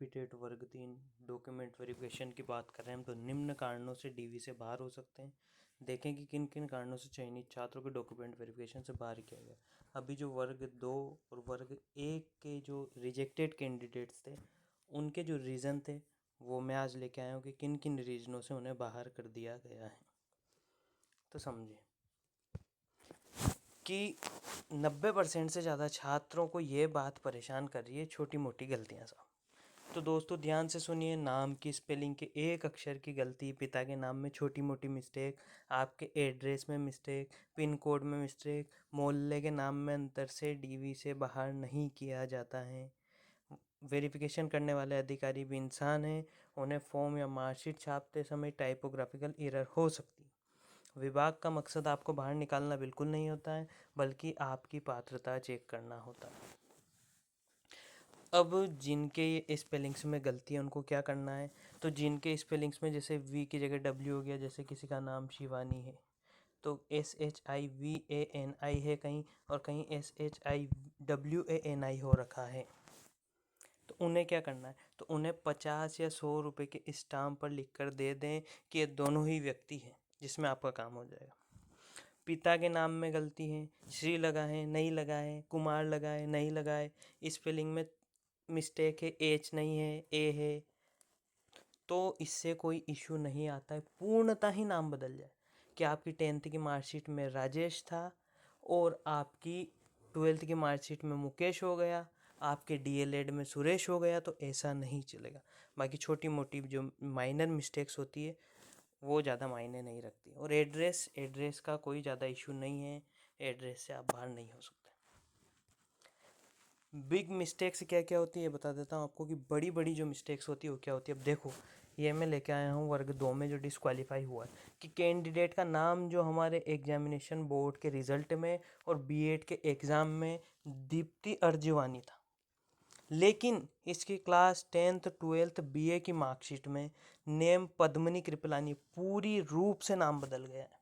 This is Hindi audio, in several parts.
रिपीटेड वर्ग 3 डॉक्यूमेंट वेरिफिकेशन की बात कर रहे हैं हम, तो निम्न कारणों से डीवी से बाहर हो सकते हैं। देखें कि किन किन कारणों से चयनित छात्रों को डॉक्यूमेंट वेरिफिकेशन से बाहर किया गया। अभी जो वर्ग 2 और वर्ग 1 के जो रिजेक्टेड कैंडिडेट्स थे, उनके जो रीज़न थे वो मैं आज लेके आया हूँ कि किन किन रीज़नों से उन्हें बाहर कर दिया गया है। तो समझिए कि 90% से ज़्यादा छात्रों को ये बात परेशान कर रही है, छोटी मोटी गलतियाँ साहब। तो दोस्तों ध्यान से सुनिए, नाम की स्पेलिंग के एक अक्षर की गलती, पिता के नाम में छोटी मोटी मिस्टेक, आपके एड्रेस में मिस्टेक, पिन कोड में मिस्टेक, मोहल्ले के नाम में अंतर से डीवी से बाहर नहीं किया जाता है। वेरिफिकेशन करने वाले अधिकारी भी इंसान हैं, उन्हें फॉर्म या मार्कशीट छापते समय टाइपोग्राफिकल एरर हो सकती है। विभाग का मकसद आपको बाहर निकालना बिल्कुल नहीं होता है, बल्कि आपकी पात्रता चेक करना होता है। अब जिनके स्पेलिंग्स में गलती है उनको क्या करना है, तो जिनके स्पेलिंग्स में जैसे वी की जगह डब्ल्यू हो गया, जैसे किसी का नाम शिवानी है तो SHIVANI है कहीं, और कहीं SHIWANI हो रखा है, तो उन्हें क्या करना है, तो उन्हें 50 या 100 रुपये के स्टाम्प पर लिख कर दे दें कि ये दोनों ही व्यक्ति हैं, जिसमें आपका काम हो जाएगा। पिता के नाम में गलती है, श्री लगा है नहीं लगा है, कुमार लगा है नहीं लगा है, स्पेलिंग में मिस्टेक है, एच नहीं है ए है, तो इससे कोई इशू नहीं आता है। पूर्णतः ही नाम बदल जाए कि आपकी 10th की मार्कशीट में राजेश था और आपकी 12th की मार्कशीट में मुकेश हो गया, आपके डीएलएड में सुरेश हो गया, तो ऐसा नहीं चलेगा। बाकी छोटी मोटी जो माइनर मिस्टेक्स होती है वो ज़्यादा मायने नहीं रखती। और एड्रेस का कोई ज़्यादा इशू नहीं है, एड्रेस से आप बाहर नहीं हो सकते। बिग मिस्टेक्स क्या क्या होती है बता देता हूँ आपको, कि बड़ी बड़ी जो मिस्टेक्स होती है वो क्या होती है। अब देखो, ये मैं लेके आया हूँ वर्ग 2 में जो डिस्क्वालीफाई हुआ है, कि कैंडिडेट का नाम जो हमारे एग्जामिनेशन बोर्ड के रिजल्ट में और बीएड के एग्ज़ाम में दीप्ति अर्जीवानी था, लेकिन इसकी क्लास 10th 12th बीए की मार्कशीट में नेम पद्मनी कृपलानी पूरी रूप से नाम बदल गया है।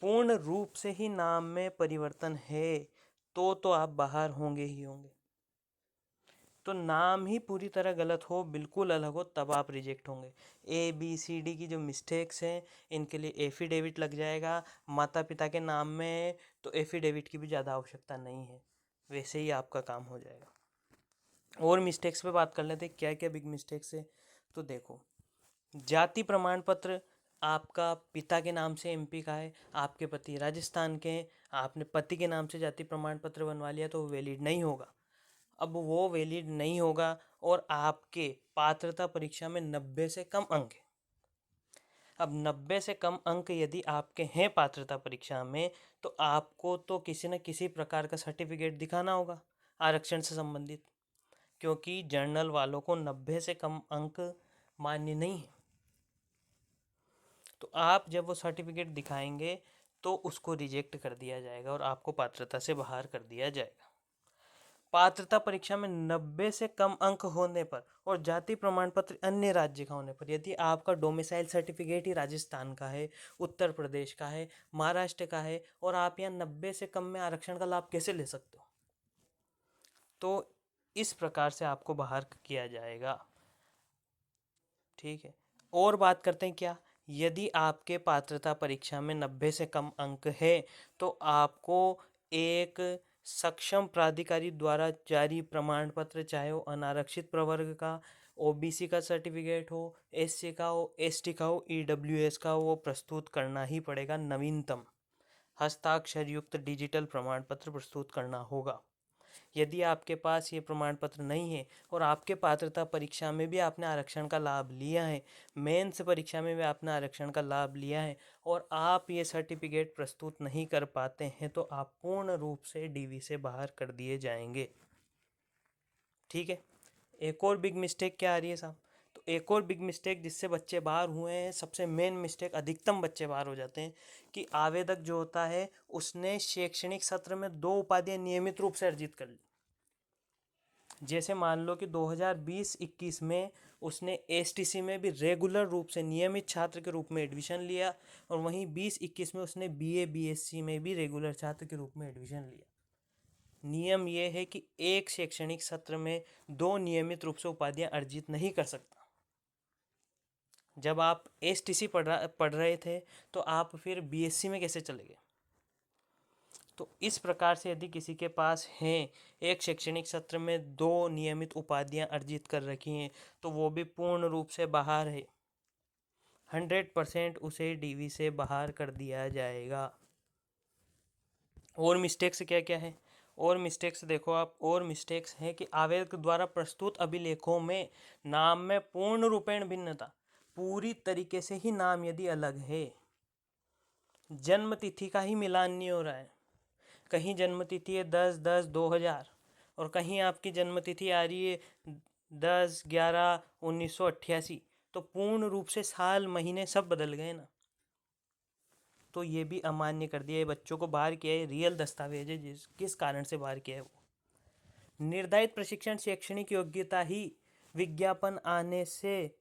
पूर्ण रूप से ही नाम में परिवर्तन है तो आप बाहर होंगे ही होंगे। तो नाम ही पूरी तरह गलत हो, बिल्कुल अलग हो, तब आप रिजेक्ट होंगे। ABCD की जो मिस्टेक्स हैं इनके लिए एफिडेविट लग जाएगा। माता पिता के नाम में है तो एफिडेविट की भी ज़्यादा आवश्यकता नहीं है, वैसे ही आपका काम हो जाएगा। और मिस्टेक्स पे बात कर लेते हैं, क्या क्या बिग मिस्टेक्स है। तो देखो, जाति प्रमाण पत्र आपका पिता के नाम से MP का है, आपके पति राजस्थान के हैं, आपने पति के नाम से जाति प्रमाण पत्र बनवा लिया तो वो वैलिड नहीं होगा। अब वो वैलिड नहीं होगा और आपके पात्रता परीक्षा में 90 से कम अंक है। अब 90 से कम अंक यदि आपके हैं पात्रता परीक्षा में, तो आपको तो किसी न किसी प्रकार का सर्टिफिकेट दिखाना होगा आरक्षण से संबंधित, क्योंकि जर्नल वालों को 90 से कम अंक मान्य नहीं है। तो आप जब वो सर्टिफिकेट दिखाएंगे तो उसको रिजेक्ट कर दिया जाएगा और आपको पात्रता से बाहर कर दिया जाएगा। पात्रता परीक्षा में 90 से कम अंक होने पर और जाति प्रमाण पत्र अन्य राज्य का होने पर, यदि आपका डोमिसाइल सर्टिफिकेट ही राजस्थान का है, उत्तर प्रदेश का है, महाराष्ट्र का है, और आप यहाँ 90 से कम में आरक्षण का लाभ कैसे ले सकते हो। तो इस प्रकार से आपको बाहर किया जाएगा। ठीक है, और बात करते हैं क्या, यदि आपके पात्रता परीक्षा में 90 से कम अंक है तो आपको एक सक्षम प्राधिकारी द्वारा जारी प्रमाण पत्र, चाहे वो अनारक्षित प्रवर्ग का, OBC का सर्टिफिकेट हो, SC का हो, ST का हो, EWS का हो, वो प्रस्तुत करना ही पड़ेगा। नवीनतम हस्ताक्षर युक्त डिजिटल प्रमाण पत्र प्रस्तुत करना होगा। यदि आपके पास ये प्रमाण पत्र नहीं है और आपके पात्रता परीक्षा में भी आपने आरक्षण का लाभ लिया है, मेंस परीक्षा में भी आपने आरक्षण का लाभ लिया है, और आप ये सर्टिफिकेट प्रस्तुत नहीं कर पाते हैं, तो आप पूर्ण रूप से डीवी से बाहर कर दिए जाएंगे। ठीक है, एक और बिग मिस्टेक क्या आ रही है साहब, तो एक और बिग मिस्टेक जिससे बच्चे बाहर हुए हैं, सबसे मेन मिस्टेक, अधिकतम बच्चे बाहर हो जाते हैं, कि आवेदक जो होता है उसने शैक्षणिक सत्र में 2 उपाधियां नियमित रूप से अर्जित कर ली। जैसे मान लो कि 2020-21 में उसने STC में भी रेगुलर रूप से नियमित छात्र के रूप में एडमिशन लिया, और वहीं 20-21 में उसने BA BSc में भी रेगुलर छात्र के रूप में एडमिशन लिया। नियम ये है कि एक शैक्षणिक सत्र में 2 नियमित रूप से उपाधियां अर्जित नहीं कर सकता। जब आप एसटीसी पढ़ रहे थे तो आप फिर बीएससी में कैसे चले गए? तो इस प्रकार से यदि किसी के पास हैं एक शैक्षणिक सत्र में 2 नियमित उपाधियां अर्जित कर रखी हैं तो वो भी पूर्ण रूप से बाहर है, 100% उसे डीवी से बाहर कर दिया जाएगा। और मिस्टेक्स क्या क्या है? और मिस्टेक्स देखो आप, और मिस्टेक्स हैं कि आवेदक द्वारा प्रस्तुत अभिलेखों में नाम में पूर्ण रूपेण भिन्नता, पूरी तरीके से ही नाम यदि अलग है, जन्म तिथि का ही मिलान नहीं हो रहा है, कहीं जन्म तिथि है 10/10/2000 और कहीं आपकी जन्म तिथि आ रही है 10/11/1988, तो पूर्ण रूप से साल महीने सब बदल गए ना। तो ये भी अमान्य कर दिया है, बच्चों को बाहर किया है, रियल दस्तावेज है किस कारण से बाहर किया है वो। निर्धारित प्रशिक्षण शैक्षणिक योग्यता ही विज्ञापन आने से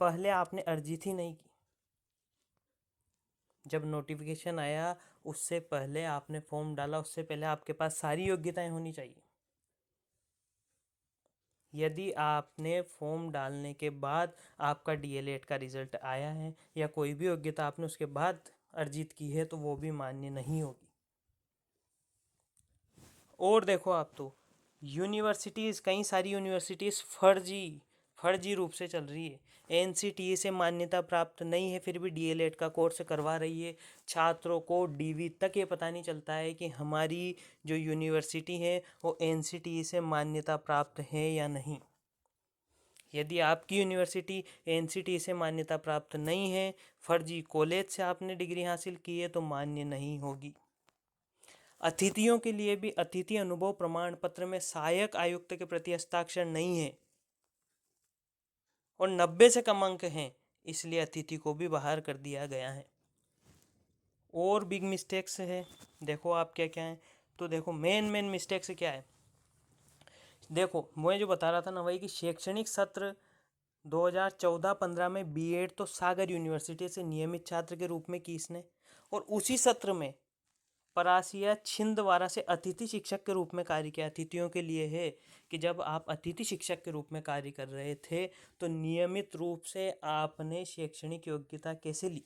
पहले आपने अर्जित ही नहीं की। जब नोटिफिकेशन आया उससे पहले आपने फॉर्म डाला, उससे पहले आपके पास सारी योग्यताएं होनी चाहिए। यदि आपने फॉर्म डालने के बाद आपका डीएलएड का रिजल्ट आया है या कोई भी योग्यता आपने उसके बाद अर्जित की है तो वो भी मान्य नहीं होगी। और देखो आप, तो यूनिवर्सिटीज़, कई सारी यूनिवर्सिटीज़ फर्जी रूप से चल रही है, एनसीटीई से मान्यता प्राप्त नहीं है फिर भी डीएलएड का कोर्स करवा रही है। छात्रों को डीवी तक ये पता नहीं चलता है कि हमारी जो यूनिवर्सिटी है वो एनसीटीई से मान्यता प्राप्त है या नहीं। यदि आपकी यूनिवर्सिटी एनसीटीई से मान्यता प्राप्त नहीं है, फर्जी कॉलेज से आपने डिग्री हासिल की है, तो मान्य नहीं होगी। अतिथियों के लिए भी अतिथि अनुभव प्रमाण पत्र में सहायक आयुक्त के प्रति हस्ताक्षर नहीं है और 90 से कम अंक हैं, इसलिए अतिथि को भी बाहर कर दिया गया है। और बिग मिस्टेक्स है, देखो आप क्या क्या है। तो देखो मेन मिस्टेक्स क्या है, देखो मैं जो बता रहा था ना वही कि शैक्षणिक सत्र 2014-15 में बीएड तो सागर यूनिवर्सिटी से नियमित छात्र के रूप में की इसने, और उसी सत्र में परासिया छिंदवाड़ा से अतिथि शिक्षक के रूप में कार्य किया। अतिथियों के लिए है कि जब आप अतिथि शिक्षक के रूप में कार्य कर रहे थे तो नियमित रूप से आपने शैक्षणिक योग्यता कैसे ली,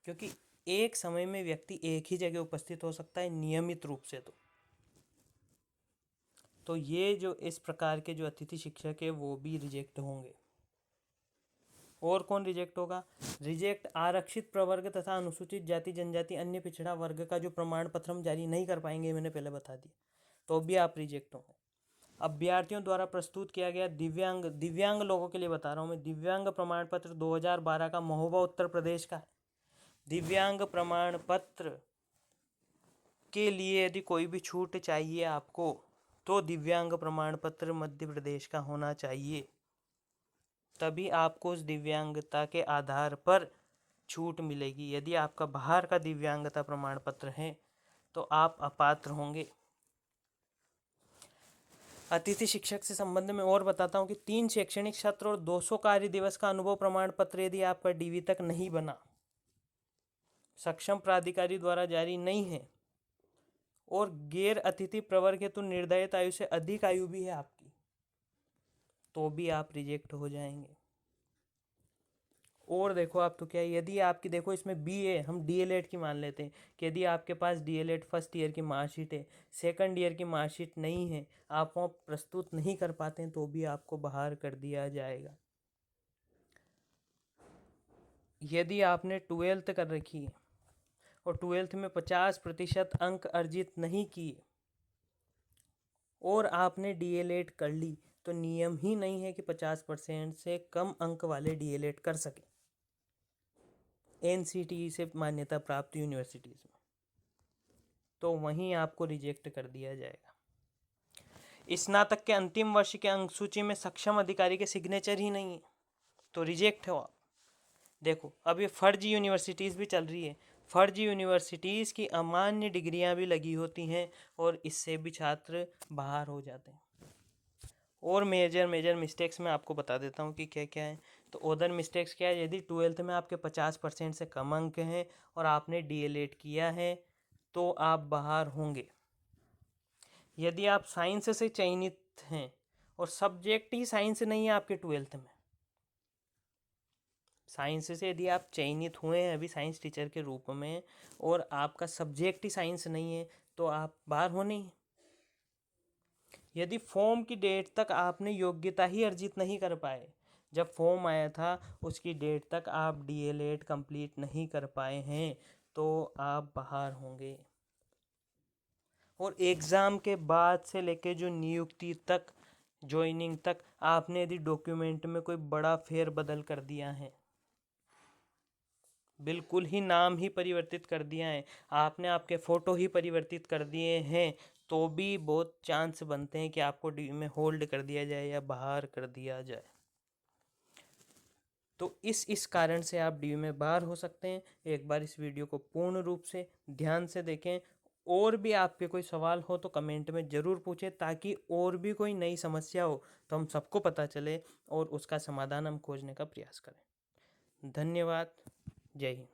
क्योंकि एक समय में व्यक्ति एक ही जगह उपस्थित हो सकता है नियमित रूप से। तो ये जो इस प्रकार के जो अतिथि शिक्षक है वो भी रिजेक्ट होंगे। और कौन रिजेक्ट होगा? रिजेक्ट आरक्षित प्रवर्ग तथा अनुसूचित जाति जनजाति अन्य पिछड़ा वर्ग का जो प्रमाण पत्र हम जारी नहीं कर पाएंगे, मैंने पहले बता दिया, तो भी आप रिजेक्ट होंगे। अभ्यर्थियों द्वारा प्रस्तुत किया गया दिव्यांग लोगों के लिए बता रहा हूँ मैं, दिव्यांग प्रमाण पत्र 2012 का महोबा उत्तर प्रदेश का है। दिव्यांग प्रमाण पत्र के लिए यदि कोई भी छूट चाहिए आपको तो दिव्यांग प्रमाण पत्र मध्य प्रदेश का होना चाहिए, तभी आपको उस दिव्यांगता के आधार पर छूट मिलेगी। यदि आपका बाहर का दिव्यांगता प्रमाण पत्र है तो आप अपात्र होंगे। अतिथि शिक्षक से संबंध में और बताता हूँ कि 3 शैक्षणिक सत्र और 200 कार्य दिवस का अनुभव प्रमाण पत्र यदि आपका डीवी तक नहीं बना, सक्षम प्राधिकारी द्वारा जारी नहीं है और गैर अतिथि प्रवर्ग हेतु निर्धारित आयु से अधिक आयु भी है आपकी, तो भी आप रिजेक्ट हो जाएंगे। और देखो आप, तो क्या यदि आपकी, देखो इसमें बीए हम डीएलएड की मान लेते हैं कि यदि आपके पास डीएलएड फर्स्ट ईयर की मार्कशीट है, सेकंड ईयर की मार्कशीट नहीं है, आप वहाँ प्रस्तुत नहीं कर पाते हैं, तो भी आपको बाहर कर दिया जाएगा। यदि आपने 12th कर रखी है और 12th में 50% अंक अर्जित नहीं किए और आपने डीएलएड कर ली, तो नियम ही नहीं है कि 50% से कम अंक वाले डीएलएड कर सके एनसीटीई से मान्यता प्राप्त यूनिवर्सिटीज़ में, तो वहीं आपको रिजेक्ट कर दिया जाएगा। स्नातक के अंतिम वर्ष के अंक सूची में सक्षम अधिकारी के सिग्नेचर ही नहीं है, तो रिजेक्ट हो आप। देखो अब ये फर्जी यूनिवर्सिटीज़ भी चल रही है, फर्जी यूनिवर्सिटीज़ की अमान्य डिग्रियां भी लगी होती हैं और इससे भी छात्र बाहर हो जाते हैं। और मेजर मिस्टेक्स मैं आपको बता देता हूँ कि क्या क्या है। तो ओदर मिस्टेक्स क्या है, यदि 12th में आपके 50% से कम अंक हैं और आपने डीएलएड किया है तो आप बाहर होंगे। यदि आप साइंस से चयनित हैं और सब्जेक्ट ही साइंस नहीं है आपके 12th में, साइंस से यदि आप चयनित हुए हैं अभी साइंस टीचर के रूप में और आपका सब्जेक्ट ही साइंस नहीं है तो आप बाहर होने ही। यदि फॉर्म की डेट तक आपने योग्यता ही अर्जित नहीं कर पाए, जब फॉर्म आया था उसकी डेट तक आप डीएलएड कंप्लीट नहीं कर पाए हैं तो आप बाहर होंगे। और एग्ज़ाम के बाद से लेके जो नियुक्ति तक, ज्वाइनिंग तक, आपने यदि डॉक्यूमेंट में कोई बड़ा फेर बदल कर दिया है, बिल्कुल ही नाम ही परिवर्तित कर दिया है, आपने आपके फ़ोटो ही परिवर्तित कर दिए हैं, तो भी बहुत चांस बनते हैं कि आपको डी में होल्ड कर दिया जाए या बाहर कर दिया जाए। तो इस कारण से आप डी में बाहर हो सकते हैं। एक बार इस वीडियो को पूर्ण रूप से ध्यान से देखें। और भी आपके कोई सवाल हो तो कमेंट में ज़रूर पूछें, ताकि और भी कोई नई समस्या हो तो हम सबको पता चले और उसका समाधान हम खोजने का प्रयास करें। धन्यवाद। जय हिंद।